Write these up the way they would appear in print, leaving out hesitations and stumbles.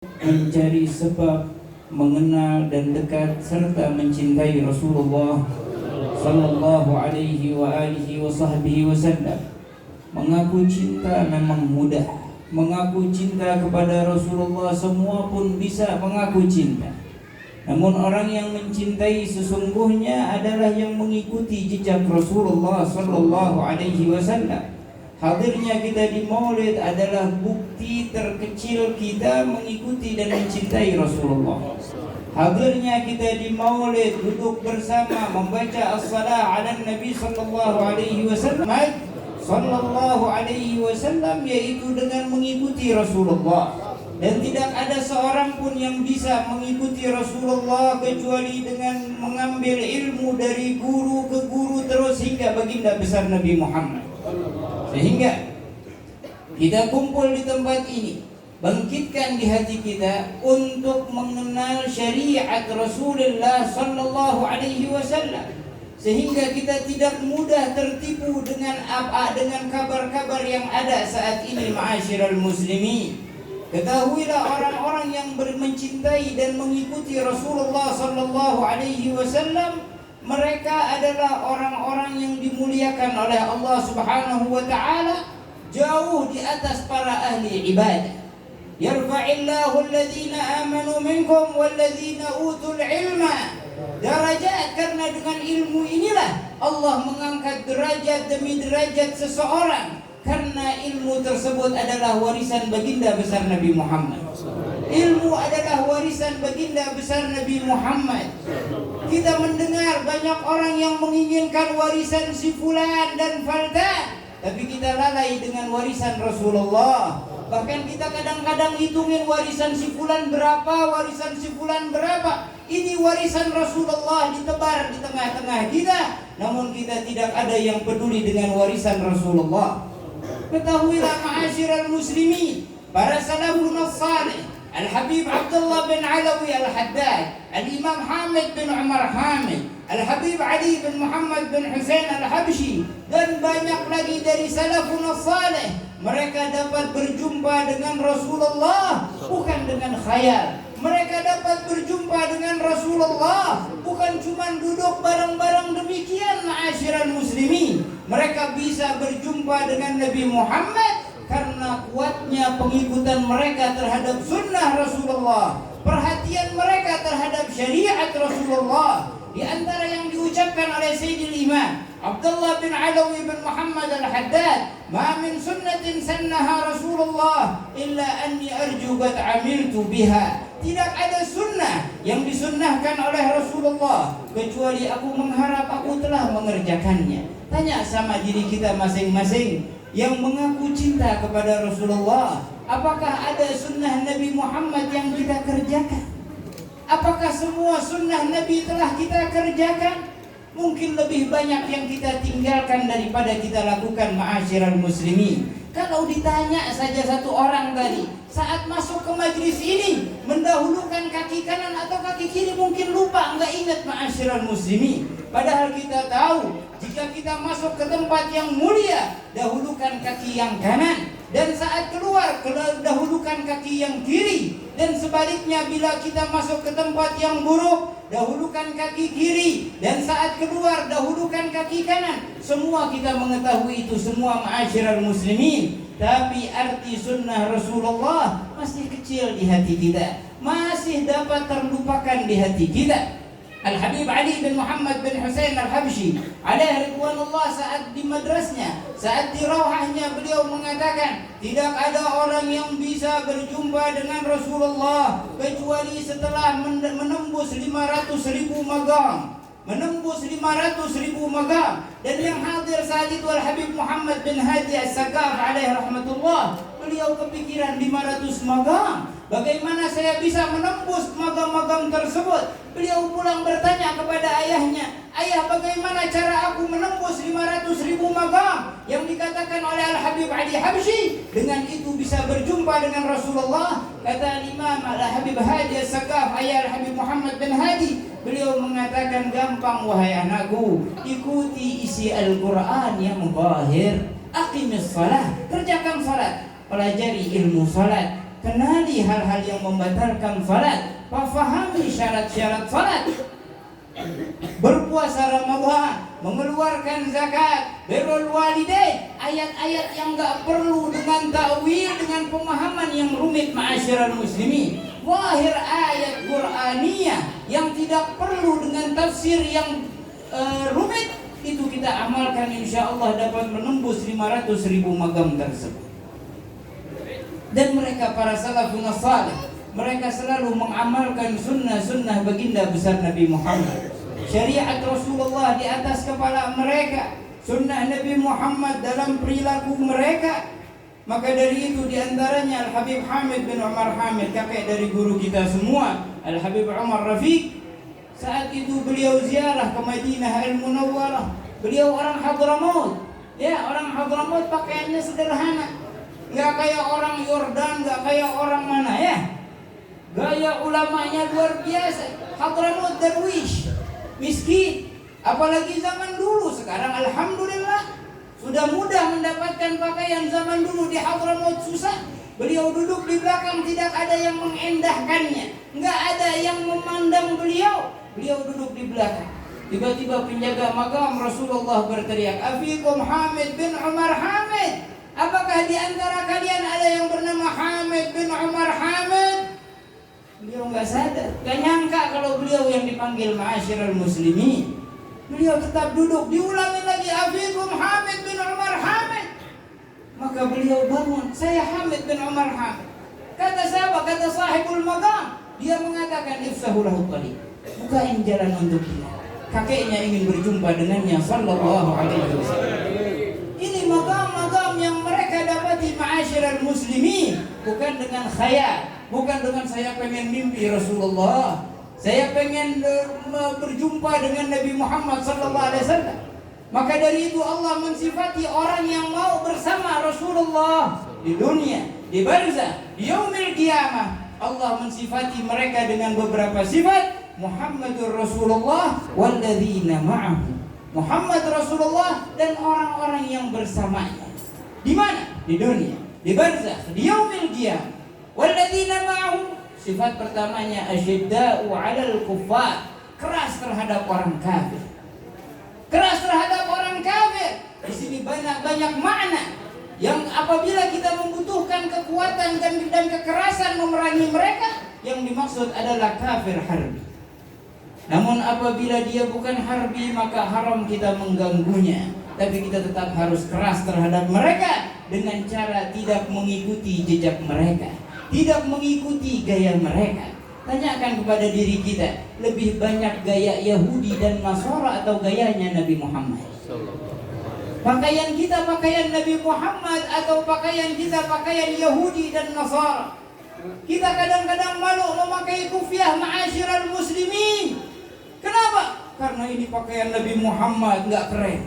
mencari sebab mengenal dan dekat serta mencintai Rasulullah sallallahu alaihi wa alihi wa sahbihi wasallam. Mengaku cinta memang mudah. Mengaku cinta kepada Rasulullah semua pun bisa mengaku cinta. Namun orang yang mencintai sesungguhnya adalah yang mengikuti jejak Rasulullah sallallahu alaihi wasallam. Hadirnya kita di Maulid adalah bukti terkecil kita mengikuti dan mencintai Rasulullah. Hadirnya kita di Maulid, duduk bersama membaca as-salah ala Nabi sallallahu alaihi wasallam, yaitu dengan mengikuti Rasulullah. Dan tidak ada seorang pun yang bisa mengikuti Rasulullah kecuali dengan mengambil ilmu dari guru ke guru terus hingga baginda besar Nabi Muhammad. Sehingga kita kumpul di tempat ini, bangkitkan di hati kita untuk mengenal syariat Rasulullah sallallahu alaihi wasallam, sehingga kita tidak mudah tertipu dengan kabar-kabar yang ada saat ini. Ma'asyiral muslimin, ketahuilah orang-orang yang mencintai dan mengikuti Rasulullah sallallahu alaihi wasallam, mereka adalah orang-orang yang dimuliakan oleh Allah Subhanahu wa taala, jauh di atas para ahli ibadah. Yarfa'illahu alladhina amanu minkum walladzina utul ilma darajat. Karena dengan ilmu inilah Allah mengangkat derajat demi derajat seseorang, karena ilmu tersebut adalah warisan baginda besar Nabi Muhammad. Ilmu adalah warisan baginda besar Nabi Muhammad. Kita mendengar banyak orang yang menginginkan warisan si fulan dan faltan, tapi kita lalai dengan warisan Rasulullah. Bahkan kita kadang-kadang hitungin warisan si fulan berapa, warisan si fulan berapa. Ini warisan Rasulullah ditebar di tengah-tengah kita, namun kita tidak ada yang peduli dengan warisan Rasulullah. Ketahuilah ma'asyiral muslimin, para salafun salih, Al-Habib Abdullah bin Alawi Al-Haddad, Al-Imam Hamid bin Umar Hamid, Al-Habib Ali bin Muhammad bin Hussein Al-Habshi, dan banyak lagi dari salafun salih. Mereka dapat berjumpa dengan Rasulullah bukan dengan khayal. Mereka dapat berjumpa dengan Rasulullah bukan cuma duduk bareng-bareng demikian. Ma'asyiral muslimin, mereka bisa berjumpa dengan Nabi Muhammad karena kuatnya pengikutan mereka terhadap sunnah Rasulullah, perhatian mereka terhadap syariat Rasulullah. Di antara yang diucapkan oleh Sayyidil Imam Abdullah bin Alawi bin Muhammad Al-Haddad, "Ma min sunnatin sannaha Rasulullah illa anni arju qad amiltu biha." Tidak ada sunnah yang disunnahkan oleh Rasulullah kecuali aku mengharap aku telah mengerjakannya. Tanya sama diri kita masing-masing yang mengaku cinta kepada Rasulullah, apakah ada sunnah Nabi Muhammad yang kita kerjakan? Apakah semua sunnah Nabi telah kita kerjakan? Mungkin lebih banyak yang kita tinggalkan daripada kita lakukan. Ma'asyiral muslimin, kalau ditanya saja satu orang tadi saat masuk ke majlis ini mendahulukan kaki kanan atau kaki kiri, mungkin lupa, enggak ingat. Ma'asyiral muslimin, padahal kita tahu jika kita masuk ke tempat yang mulia, dahulukan kaki yang kanan, dan saat keluar dahulukan kaki yang kiri. Dan sebaliknya, bila kita masuk ke tempat yang buruk, dahulukan kaki kiri, dan saat keluar dahulukan kaki kanan. Semua kita mengetahui itu semua. Ma'asyiral muslimin, tapi arti sunnah Rasulullah masih kecil di hati kita, masih dapat terlupakan di hati kita. Al-Habib Ali bin Muhammad bin Hussein Al-Habshi alaihi ridwanullah, saat di madrasnya, saat di rawahnya, beliau mengatakan tidak ada orang yang bisa berjumpa dengan Rasulullah kecuali setelah menembus 500.000 maqam. Menembus 500.000 maqam. Dan yang hadir saat itu Al-Habib Muhammad bin Hadi As-Sakaf alaihi rahmatullah, beliau kepikiran 500 maqam. Bagaimana saya bisa menembus maqam-maqam tersebut? Beliau pulang bertanya kepada ayahnya, "Ayah, bagaimana cara aku menembus 500.000 maqam yang dikatakan oleh Al-Habib Ali Habsyi? Dengan itu bisa berjumpa dengan Rasulullah." Kata Imam Al-Habib Hadi As-Sakaf, ayah Al-Habib Muhammad bin Hadi, beliau mengatakan, "Gampang wahai anakku, ikuti isi Al-Quran yang zahir. Aqimis salah, kerjakan salat, pelajari ilmu salat, kenali hal-hal yang membatalkan salat, fahami syarat-syarat salat. Berpuasa Ramadan, mengeluarkan zakat, birrul walidain, ayat-ayat yang enggak perlu dengan takwil, dengan pemahaman yang rumit ma'asyiral muslimin. Zahir ayat Qur'aniyah yang tidak perlu dengan tafsir yang rumit, itu kita amalkan, insya Allah dapat menembus 500.000 magam tersebut. Dan mereka para salafun salih, mereka selalu mengamalkan sunnah-sunnah baginda besar Nabi Muhammad. Syariat Rasulullah di atas kepala mereka, sunnah Nabi Muhammad dalam perilaku mereka. Maka dari itu diantaranya Al-Habib Hamid bin Umar Hamid, kakek dari guru kita semua, Al-Habib Umar Rafiq. Saat itu beliau ziarah ke Madinah Al-Munawwarah. Beliau orang Hadramaut. Ya, orang Hadramaut pakaiannya sederhana. Enggak kayak orang Yordan, enggak kayak orang mana ya. Gaya ulamanya luar biasa. Hadramaut darwish, miskin. Apalagi zaman dulu. Sekarang alhamdulillah sudah mudah mendapatkan pakaian. Zaman dulu di Hadramaut susah. Beliau duduk di belakang, tidak ada yang mengendahkannya, enggak ada yang memandang beliau. Beliau duduk di belakang. Tiba-tiba penjaga makam Rasulullah berteriak, "Afikum Hamid bin Umar Hamid. Apakah di antara kalian ada yang bernama Hamid bin Umar Hamid?" Beliau enggak sadar, enggak nyangka kalau beliau yang dipanggil ma'asyiral muslimin. Beliau tetap duduk, diulangi lagi, "Afikum Hamid bin Umar Hamid." Maka beliau bangun, "Saya Hamid bin Umar Hamid." Kata siapa? Kata sahibul maqam. Dia mengatakan, "Ifsahu lahu tariq." Bukain jalan untuk dia. Kakeknya ingin berjumpa dengannya sallallahu alaihi wasallam. Ini maqam-maqam yang mereka dapati ma'asyiral muslimin, bukan dengan khayal, bukan dengan saya pengen mimpi Rasulullah, saya pengen berjumpa dengan Nabi Muhammad sallallahu alaihi wasallam. Maka dari itu Allah mensifati orang yang mau bersama Rasulullah di dunia, di barzah, di yaumil qiyamah. Allah mensifati mereka dengan beberapa sifat. Muhammadur Rasulullah walladzina ma'ahu. Muhammad Rasulullah dan orang-orang yang bersamanya. Di mana? Di dunia, di barzakh, di yaumil qiyamah. Walladzina ma'ahu, sifat pertamanya asyidda'u 'alal kuffar, keras terhadap orang kafir. Keras terhadap orang kafir. Di sini banyak makna yang apabila kita membutuhkan kekuatan dan kekerasan memerangi mereka, yang dimaksud adalah kafir harbi. Namun apabila dia bukan harbi, maka haram kita mengganggunya. Tapi kita tetap harus keras terhadap mereka dengan cara tidak mengikuti jejak mereka, tidak mengikuti gaya mereka. Tanyakan kepada diri kita, lebih banyak gaya Yahudi dan Nasara atau gayanya Nabi Muhammad? Pakaian kita pakaian Nabi Muhammad atau pakaian kita pakaian Yahudi dan Nasara? Kita kadang-kadang malu memakai kufiah ma'asyiral muslimin. Kenapa? Karena ini pakaian Nabi Muhammad, nggak keren.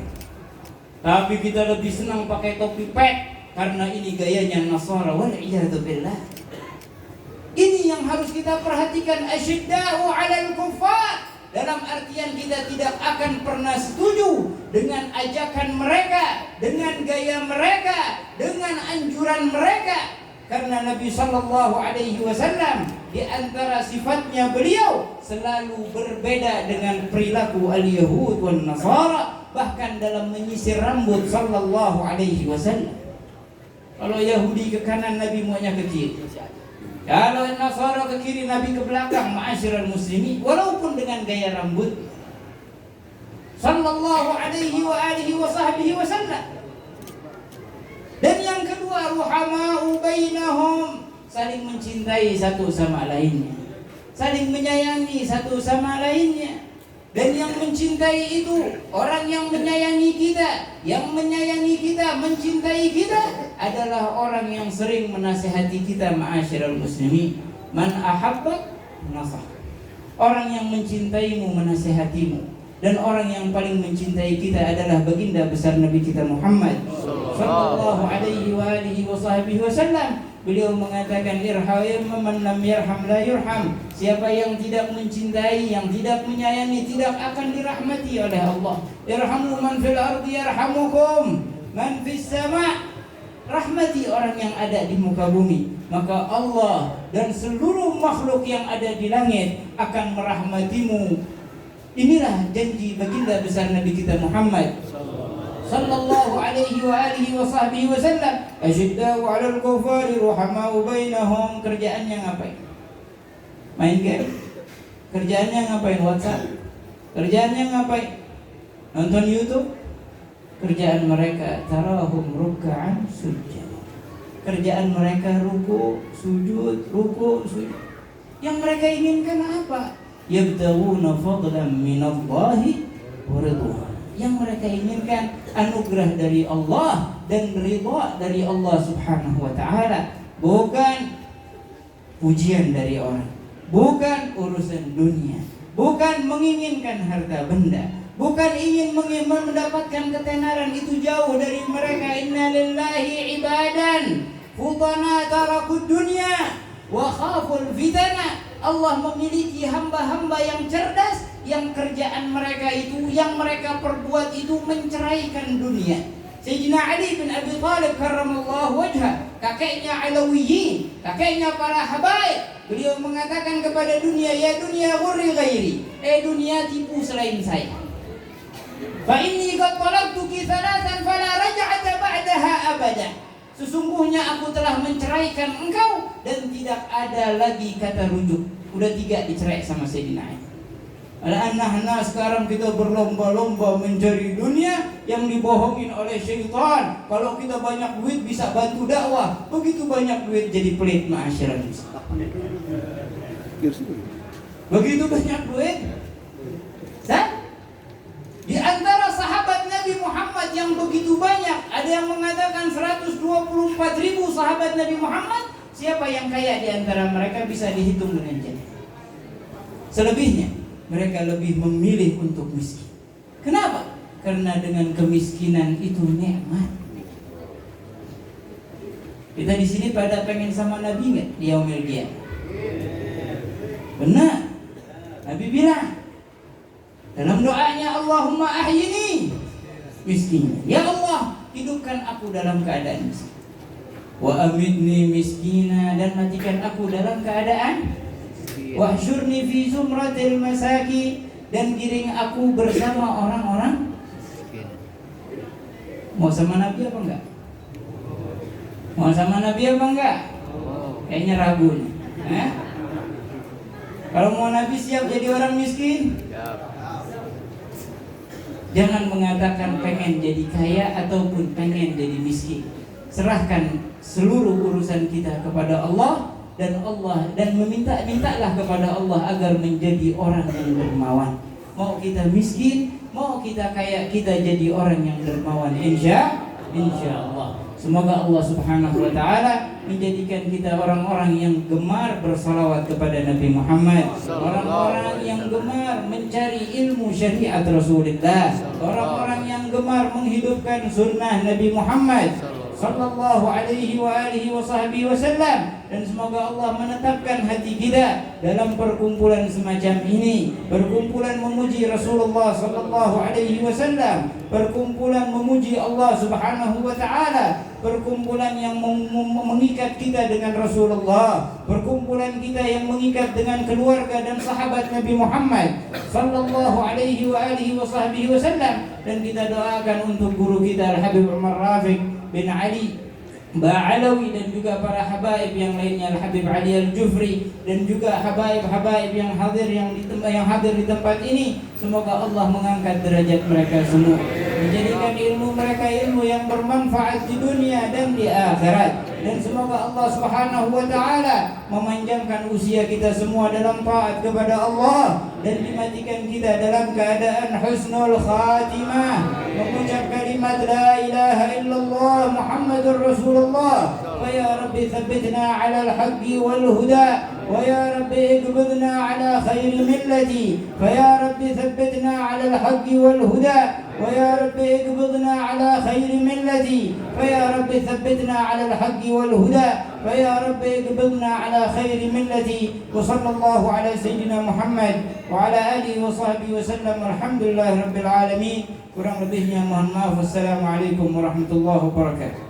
Tapi kita lebih senang pakai topi pek karena ini gayanya Nasara. Wal'iyadu billah. Ini yang harus kita perhatikan. Asyidda'u 'alal kuffar, dalam artian kita tidak akan pernah setuju dengan ajakan mereka, dengan gaya mereka, dengan anjuran mereka. Karena Nabi sallallahu alaihi wasallam di antara sifatnya beliau selalu berbeda dengan perilaku al-Yahud wan Nasara, bahkan dalam menyisir rambut sallallahu alaihi wasallam. Kalau Yahudi ke kanan, Nabi maunya ke kiri. Kalau Nasara ke kiri, Nabi ke belakang, ma'asyiral muslimin, walaupun dengan gaya rambut sallallahu alaihi wa alihi wa sahbihi wasallam. Dan yang kedua, ruhama'u bainahum, saling mencintai satu sama lainnya, saling menyayangi satu sama lainnya. Dan yang mencintai itu orang yang menyayangi kita, yang menyayangi kita, mencintai kita adalah orang yang sering menasihati kita, ma'asyiral muslimin. Man ahabbak nasah. Orang yang mencintaimu menasihatimu. Dan orang yang paling mencintai kita adalah baginda besar Nabi kita Muhammad sallallahu alaihi wa alihi wa sahbihi wasallam. Beliau mengatakan, irham man lam yarham la yurham. Siapa yang tidak mencintai, yang tidak menyayangi, tidak akan dirahmati oleh Allah. Irhamu man fil ardi yarhamukum man fis sama'. rahmati orang yang ada di muka bumi, maka Allah dan seluruh makhluk yang ada di langit akan merahmatimu. Inilah janji baginda besar Nabi kita Muhammad sallallahu alaihi wa alihi wa sahbihi wasallam. Asyiddau 'alal kufari ruhamau bainahum. Kerjaannya ngapain? Main game. Kerjaannya ngapain? WhatsApp. Kerjaannya ngapain? Nonton YouTube. Kerjaan mereka tarahum ruk'an sujud. Kerjaan mereka ruku, sujud, ruku, sujud. Yang mereka inginkan apa? Yabtaghuna fadlan minallahi wa ridwan. Yang mereka inginkan anugerah dari Allah dan ridha dari Allah Subhanahu wa taala, bukan pujian dari orang, bukan urusan dunia, bukan menginginkan harta benda, bukan ingin mendapatkan ketenaran. Itu jauh dari mereka. Inna lillahi ibadan futana tarakud dunya wa khaful fitana. Allah memiliki hamba-hamba yang cerdas, yang kerjaan mereka itu, yang mereka perbuat itu menceraikan dunia. Sayyidina Ali bin Abi Thalib karramallahu wajhah, kakeknya Alawiyyin, kakeknya para habaib, beliau mengatakan kepada dunia, ya dunia ghurri ghairi, dunia tipu selain saya. Fa inni qad talaqtuki thalathan fala raj'ata ba'daha abada. Sesungguhnya aku telah menceraikan engkau dan tidak ada lagi kata rujuk. Udah 3 dicerai sama Sayyidina Ali. Anak-anak sekarang kita berlomba-lomba mencari dunia yang dibohongin oleh syaitan. Kalau kita banyak duit bisa bantu dakwah. Begitu banyak duit jadi pelit, ma'asyiral muslimin. Begitu banyak duit. Dan di antara sahabat Nabi Muhammad yang begitu banyak, ada yang mengatakan 124.000 sahabat Nabi Muhammad. Siapa yang kaya di antara mereka bisa dihitung dengan jari. Selebihnya mereka lebih memilih untuk miskin. Kenapa? Karena dengan kemiskinan itu nikmat. Kita di sini pada pengen sama Nabi nggak di yaumil qiyamah? Benar. Nabi bilang dalam doanya, Allahumma ahyini miskin. Ya Allah, hidupkan aku dalam keadaan miskin. Wa amitni miskina, dan matikan aku dalam keadaan wahsyurni fi zumratil masaki, dan giring aku bersama orang-orang miskin. Mau sama Nabi apa enggak? Mau sama Nabi apa enggak? Kayaknya ragu nih. Kalau mau Nabi siap jadi orang miskin? Jangan mengatakan pengen jadi kaya ataupun pengen jadi miskin. Serahkan seluruh urusan kita kepada Allah dan mintalah kepada Allah agar menjadi orang yang dermawan. Mau kita miskin, mau kita kaya, kita jadi orang yang dermawan insya Allah. Semoga Allah Subhanahu wa taala menjadikan kita orang-orang yang gemar bersalawat kepada Nabi Muhammad, orang-orang yang gemar mencari ilmu syariat Rasulullah, orang-orang yang gemar menghidupkan sunnah Nabi Muhammad sallallahu alaihi wa alihi wa sahbihi wasallam. Dan semoga Allah menetapkan hati kita dalam perkumpulan semacam ini, perkumpulan memuji Rasulullah sallallahu alaihi wasallam, perkumpulan memuji Allah Subhanahu wa taala, perkumpulan yang mengikat kita dengan Rasulullah, perkumpulan kita yang mengikat dengan keluarga dan sahabat Nabi Muhammad sallallahu alaihi wa alihi wa sahbihi wasallam. Dan kita doakan untuk guru kita Al-Habib Umar Rafiq bin Ali Ba'alawi, dan juga para habaib yang lainnya, Al-Habib Ali Al-Jufri, dan juga habaib-habaib yang hadir di tempat ini. Semoga Allah mengangkat derajat mereka semua, menjadikan ilmu mereka ilmu yang bermanfaat di dunia dan di akhirat. Dan semoga Allah Subhanahu wa taala memanjangkan usia kita semua dalam taat kepada Allah, dan dimatikan kita dalam keadaan husnul khatimah, mengucap kalimat la ilaha illallah Muhammadur Rasulullah. Wa ya Rabbi thabbitna ala al-haqqi wal huda, wa ya Rabbi iqbidna ala khairi millati, fa ya Rabbi thabbitna ala al-haqqi wal huda, wa ya Rabbi iqbidna ala khairi millati, fa ya Rabbi thabbitna ala al-haqqi wal huda, fa ya Rabbi iqbidna ala khairi millati. Wa sallallahu ala sayyidina Muhammad wa ala alihi wa sahbihi wa sallam. Alhamdulillahi rabbil alamin. Kurang lebihnya mohon maaf. Wassalamualaikum warahmatullahi wabarakatuh.